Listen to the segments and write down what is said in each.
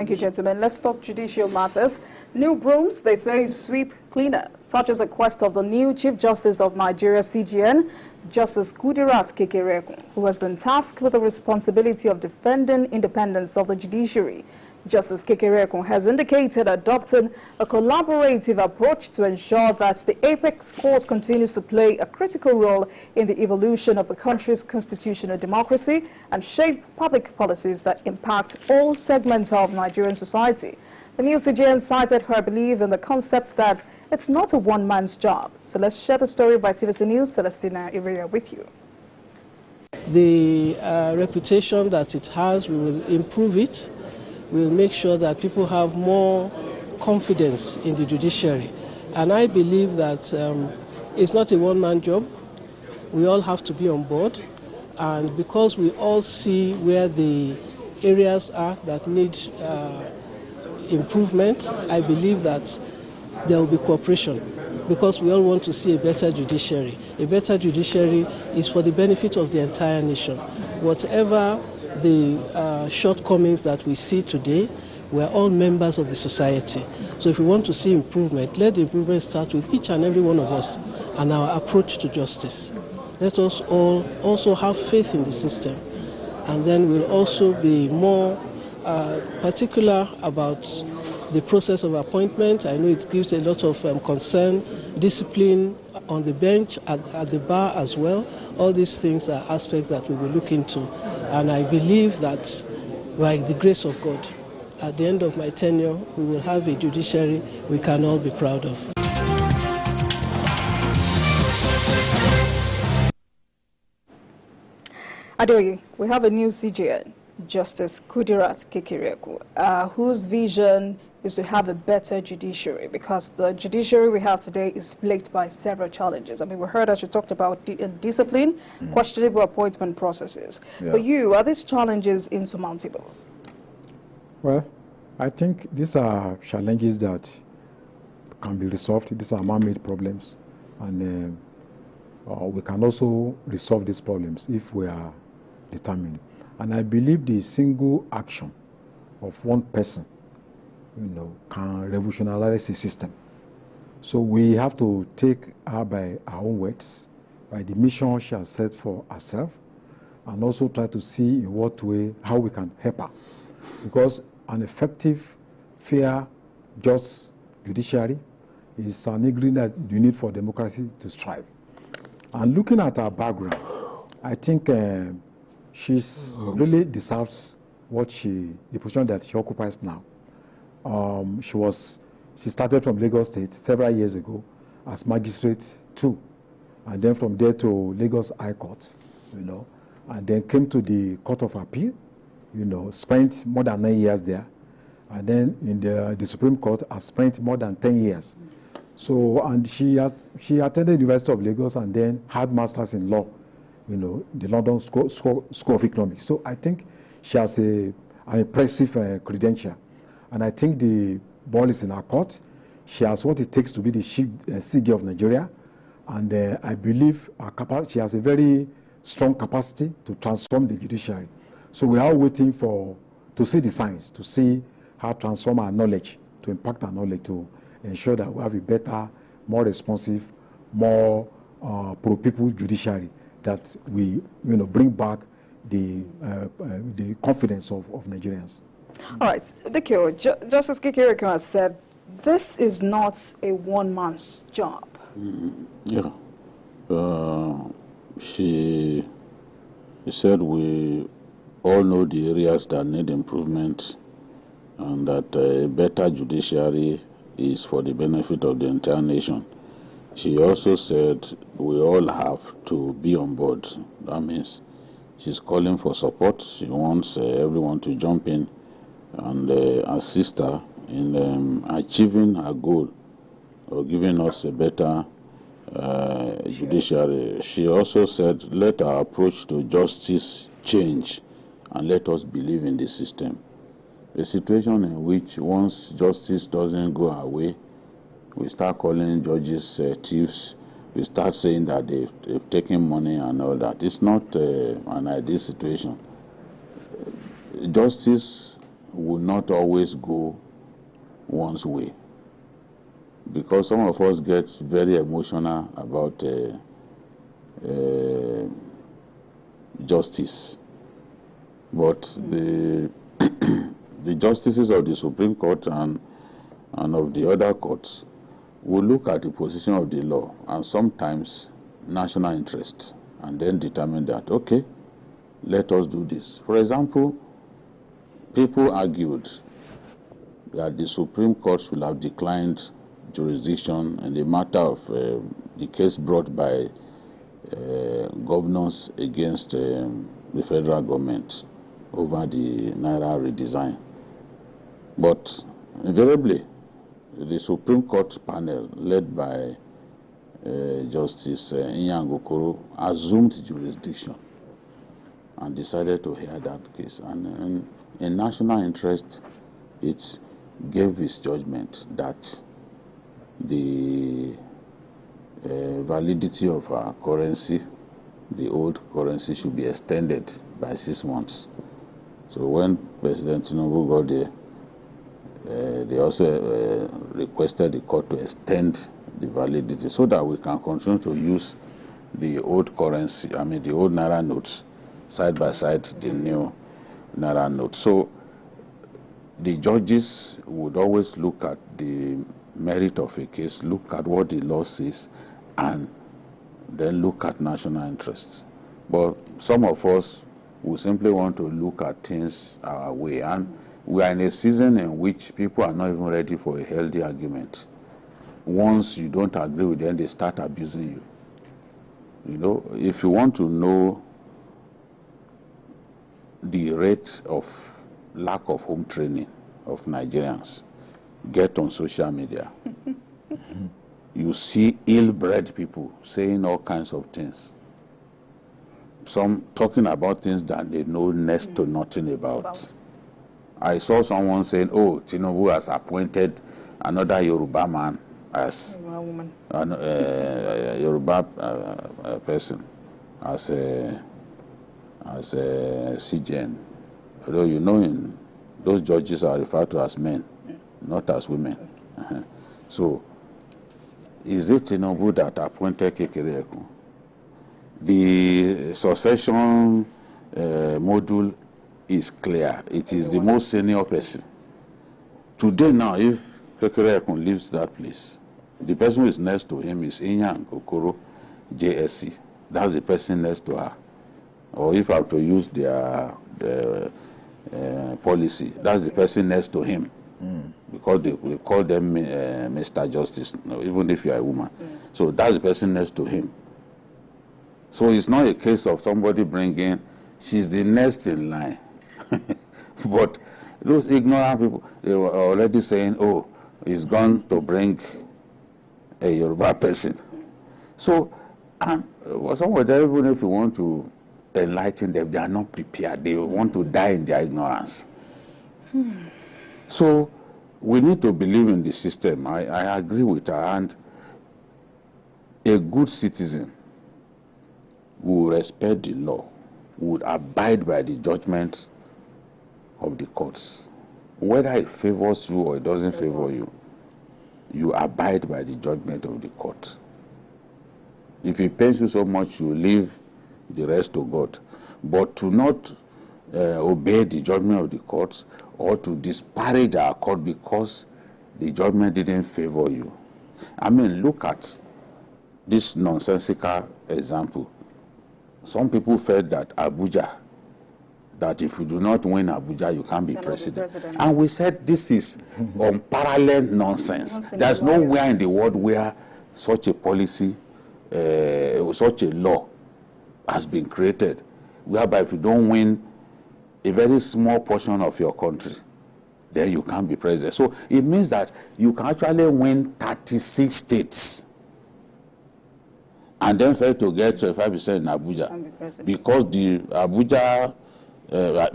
Thank you, gentlemen. Let's talk judicial matters. New brooms, they say, sweep cleaner. Such as the quest of the new Chief Justice of Nigeria, CJN, Justice Kudirat Kekereekun, who has been tasked with the responsibility of defending independence of the judiciary. Justice Kekereekun has indicated adopting a collaborative approach to ensure that the apex court continues to play a critical role in the evolution of the country's constitutional democracy and shape public policies that impact all segments of Nigerian society. The new CJN cited her belief in the concept that it's not a one-man's job. So let's share the story by TVC News. Celestina Iria with you. The reputation that it has, we will improve it. We'll make sure that people have more confidence in the judiciary. And I believe that it's not a one-man job. We all have to be on board. And because we all see where the areas are that need improvement, I believe that there will be cooperation, because we all want to see a better judiciary. A better judiciary is for the benefit of the entire nation. Whatever the shortcomings that we see today, we're all members of the society. So if we want to see improvement, let the improvement start with each and every one of us and our approach to justice. Let us all also have faith in the system, and then we'll also be more particular about the process of appointment. I know it gives a lot of concern, discipline on the bench, at the bar as well. All these things are aspects that we will look into. And I believe that by the grace of God, at the end of my tenure, we will have a judiciary we can all be proud of. Adoye, we have a new CJN, Justice Kudirat Kekereekun, whose vision is to have a better judiciary, because the judiciary we have today is plagued by several challenges. I mean, we heard as you talked about discipline, questionable appointment processes. Yeah. For you, are these challenges insurmountable? Well, I think these are challenges that can be resolved. These are man-made problems, and we can also resolve these problems if we are determined. And I believe the single action of one person, can revolutionize the system. So we have to take her by our own words, by the mission she has set for herself, and also try to see in what way, how we can help her. Because an effective, fair, just judiciary is an ingredient that you need for democracy to strive. And looking at her background, I think she's really deserves the position that she occupies now. She started from Lagos State several years ago as magistrate 2, and then from there to Lagos High Court, and then came to the Court of Appeal, spent more than 9 years there, and then in the Supreme Court has spent more than 10 years. So, and she attended the University of Lagos and then had masters in law, the London School of Economics. So I think she has an impressive credential. And I think the ball is in her court. She has what it takes to be the chief CG of Nigeria. And I believe she has a very strong capacity to transform the judiciary. So we are waiting to see the signs, to see how to transform our knowledge, to impact our knowledge, to ensure that we have a better, more responsive, more pro-people judiciary, that we bring back the confidence of Nigerians. All right, Dikio, Justice Kekereekun has said this is not a one-man's job. Yeah. She said we all know the areas that need improvement, and that a better judiciary is for the benefit of the entire nation. She also said we all have to be on board. That means she's calling for support. She wants everyone to jump in and assist her in achieving her goal of giving us a better judiciary. She also said, let our approach to justice change and let us believe in the system. A situation in which once justice doesn't go our way, we start calling judges thieves, we start saying that they've taken money and all that. It's not an ideal situation. Justice will not always go one's way, because some of us get very emotional about justice. But the the justices of the Supreme Court and of the other courts will look at the position of the law and sometimes national interest, and then determine that, okay, let us do this. For example, people argued that the Supreme Court should have declined jurisdiction in the matter of the case brought by governors against the federal government over the Naira redesign. But invariably, the Supreme Court panel, led by Justice Inyang assumed jurisdiction and decided to hear that case. And in national interest, it gave its judgment that the validity of our currency, the old currency, should be extended by 6 months. So when President Tinubu got there, they also requested the court to extend the validity so that we can continue to use the old currency, I mean the old Naira notes, side by side the new Naira notes. So the judges would always look at the merit of a case, look at what the law says, and then look at national interests. But some of us will simply want to look at things our way, and we are in a season in which people are not even ready for a healthy argument. Once you don't agree with them, they start abusing you. You know, if you want to know the rate of lack of home training of Nigerians, get on social media. You see ill-bred people saying all kinds of things. Some talking about things that they know next to nothing about. I saw someone saying, oh, Tinubu has appointed another Yoruba man as a Yoruba person as a CJN. Although you know, those judges are referred to as men, not as women. So, is it Tinubu that appointed Kekereekun? The succession module is clear. It is the most senior person. Today now, if Kekereekun leaves that place, the person who is next to him is Inyang Okoro, JSC. That's the person next to her. Or if I have to use their policy, that's the person next to him. Because they call them Mr. Justice, even if you are a woman. So that's the person next to him. So it's not a case of somebody bringing, she's the next in line. But those ignorant people, they were already saying, oh, he's gone to bring a Yoruba person. So, and some of them, even if you want to enlighten them, they are not prepared. They want to die in their ignorance. So, we need to believe in the system. I agree with her. And a good citizen will respect the law, would abide by the judgment of the courts. Whether it favors you or it doesn't favor you, you abide by the judgment of the court. If it pains you so much, you leave the rest to God. But to not obey the judgment of the courts or to disparage our court because the judgment didn't favor you. I mean, look at this nonsensical example. Some people felt that Abuja, that if you do not win Abuja, you can't be president. And we said this is unparalleled nonsense. There's nowhere in the world where such a policy, such a law has been created, whereby if you don't win a very small portion of your country, then you can't be president. So it means that you can actually win 36 states and then fail to get 25% in Abuja because the Abuja,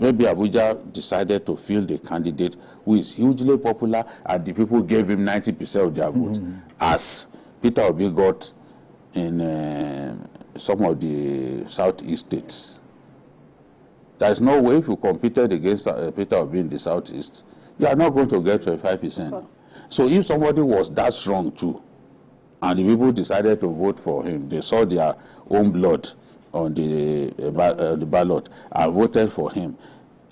maybe Abuja decided to field a candidate who is hugely popular and the people gave him 90% of their votes, as Peter Obi got in some of the southeast states. There is no way if you competed against Peter Obi in the Southeast, you are not going to get 25%. So if somebody was that strong too, and the people decided to vote for him, they saw their own blood on the ballot and voted for him,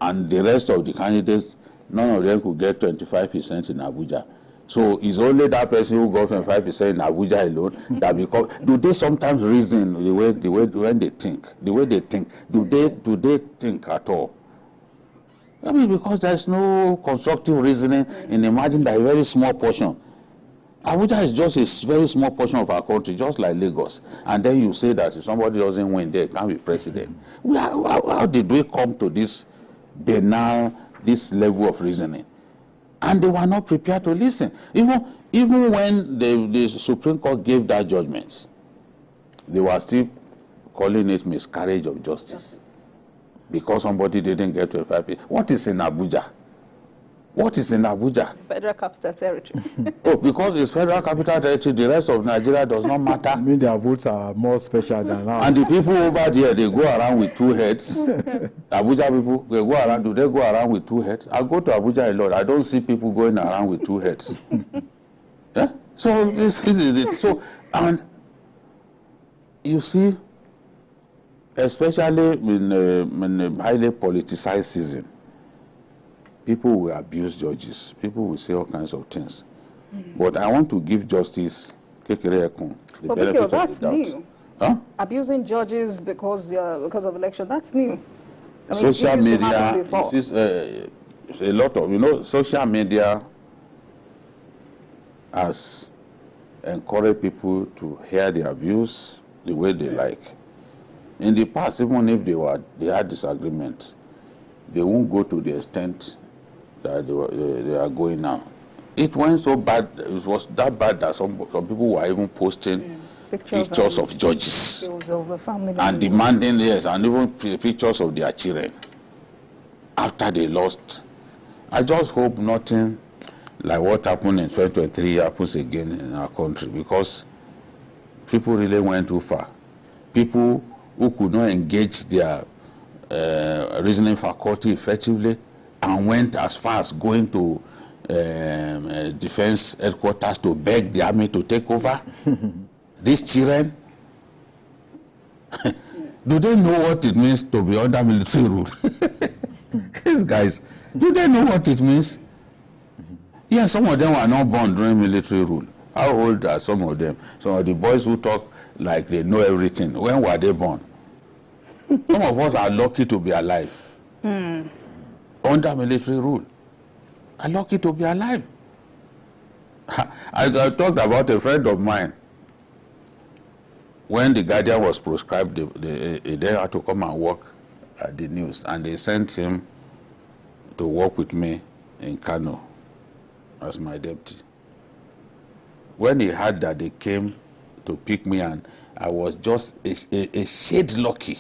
and the rest of the candidates, none of them could get 25% in Abuja. So it's only that person who got 25% in Abuja alone that become. Do they sometimes reason the way when they think, the way they think? Do they think at all? I mean, because there's no constructive reasoning in imagining that a very small portion. Abuja is just a very small portion of our country, just like Lagos. And then you say that if somebody doesn't win, they can't be president. How did we come to this banal, this level of reasoning? And they were not prepared to listen. Even when the Supreme Court gave that judgment, they were still calling it miscarriage of justice. Because somebody didn't get 25%. What is in Abuja? What is in Abuja? Federal Capital Territory. Oh, because it's Federal Capital Territory, the rest of Nigeria does not matter. I mean, their votes are more special than ours. And the people over there, they go around with two heads. Abuja people, they go around, do they go around with two heads? I go to Abuja a lot. I don't see people going around with two heads. Yeah? So, this is it. So, and you see, especially in a highly politicized season, people will abuse judges. People will say all kinds of things. But I want to give Justice Kekere Ekun the benefit of the doubt. That's new. Huh? Abusing judges because of election, that's new. I mean, social media, it's a lot of, social media has encouraged people to hear their views the way they like. In the past, even if they had disagreement, they won't go to the extent that they are going now. It went so bad, it was that bad that some people were even posting pictures of judges of the family and demanding, yes, and even pictures of their children after they lost. I just hope nothing like what happened in 2023 happens again in our country, because people really went too far. People who could not engage their reasoning faculty effectively and went as far as going to defense headquarters to beg the army to take over. These children, do they know what it means to be under military rule? These guys, do they know what it means? Yeah, some of them were not born during military rule. How old are some of them? Some of the boys who talk like they know everything. When were they born? Some of us are lucky to be alive. Under military rule. Are lucky to be alive. I talked about a friend of mine. When the Guardian was proscribed, they had to come and work at the news, and they sent him to work with me in Kano as my deputy. When he heard that they came to pick me, and I was just a shade lucky.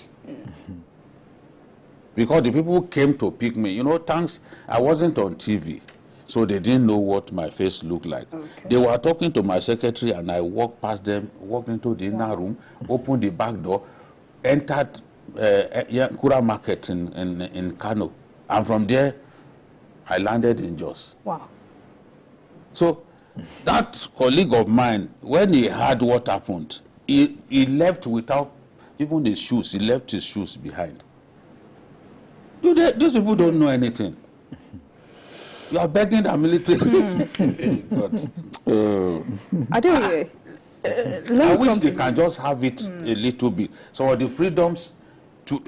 Because the people who came to pick me, thanks, I wasn't on TV, so they didn't know what my face looked like. Okay. They were talking to my secretary, and I walked past them, walked into the inner room, opened the back door, entered Kura Market in Kano, and from there, I landed in Jos. Wow. So that colleague of mine, when he heard what happened, he left without even his shoes. He left his shoes behind. These people don't know anything. You are begging the military. I wish they can just have it a little bit. So the freedoms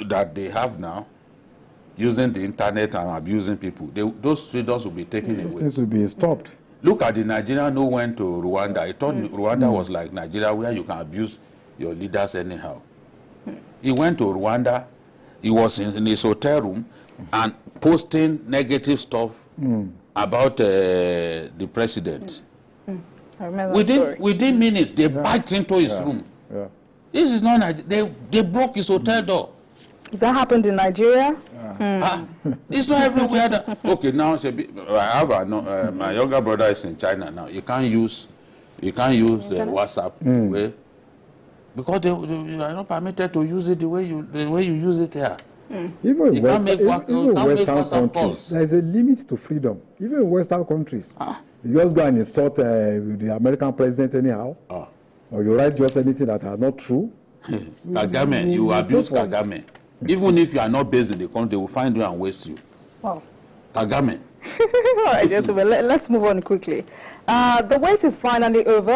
that they have now, using the internet and abusing people, those freedoms will be taken away. Things will be stopped. Look at the Nigerian who went to Rwanda. I thought Rwanda was like Nigeria, where you can abuse your leaders anyhow. He went to Rwanda. He was in his hotel room and posting negative stuff about the president. I remember that story. Within minutes, they barged into his room. Yeah. This is not, they broke his hotel door. That happened in Nigeria? It's not everywhere. Okay, now I have my younger brother is in China now. You can't use the WhatsApp way, because they are not permitted to use it the way you use it here. Even You can't make Western WhatsApp countries, calls. there is a limit to freedom. Even in Western countries, you just go and insult the American president anyhow, or you write just anything that are not true. Kagame, you abuse Kagame. Even if you are not based in the country, they will find you and waste you. Wow. Kagame. All right, gentlemen, let's move on quickly. The wait is finally over